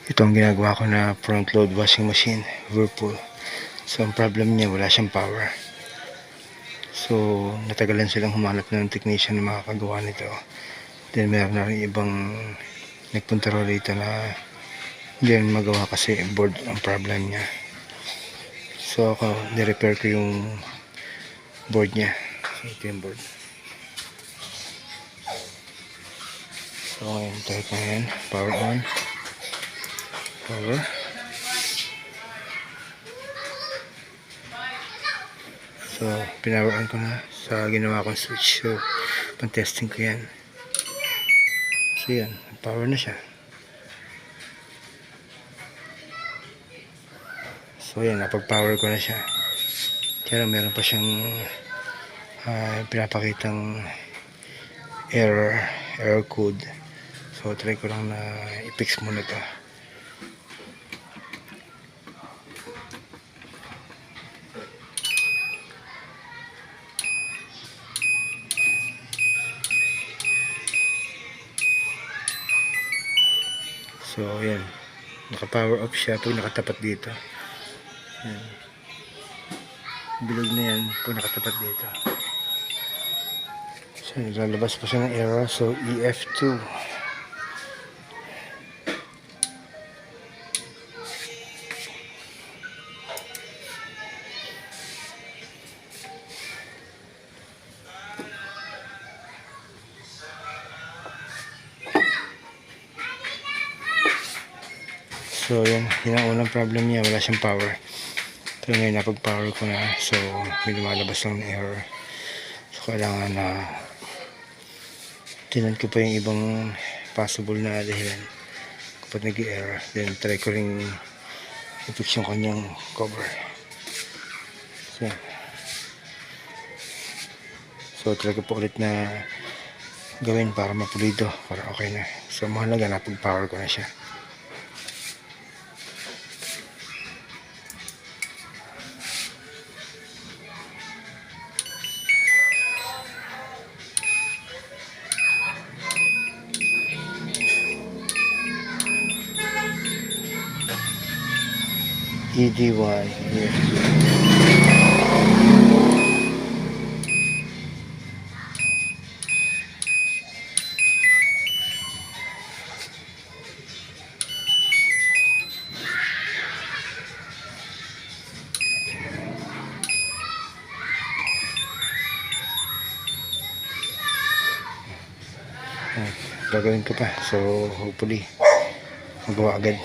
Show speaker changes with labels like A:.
A: Ito ang ginagawa ko na front load washing machine, Whirlpool. So ang problem niya, wala siyang power. So natagalan silang humanap ng technician na makakagawa nito. Then meron na rin ibang nagpunta rito na hindi rin magawa kasi board ang problem niya. So ako, nirepair ko yung board niya. So ito yung board. So ngayon, type na yan, power on, power. So pinower on ko na sa ginawa kong switch. So pang-testing ko yan. So yan, power na siya. So yan, napag-power ko na siya. Kaya meron pa siyang pinapakitang error code. So try ko lang na i-fix muna ito. So yan, naka-power off siya pag nakatapat dito. Yan. Bilog na yan pag nakatapat dito. So lalabas pa siya ng error. So EF2. So yan, yun ang unang problem niya, wala siyang power. Pero ngayon napag-power ko na, so may lumalabas lang na error. So kailangan na tinan ko pa yung ibang possible na dahilan kapag nag-error. Then try ko rin i-fix yung kanyang cover. So try ko po ulit na gawin para mapulido, para okay na. So mahalaga, napag-power ko na siya. ED1 EF2. Gagawin ko pa, so hopefully magawa agad.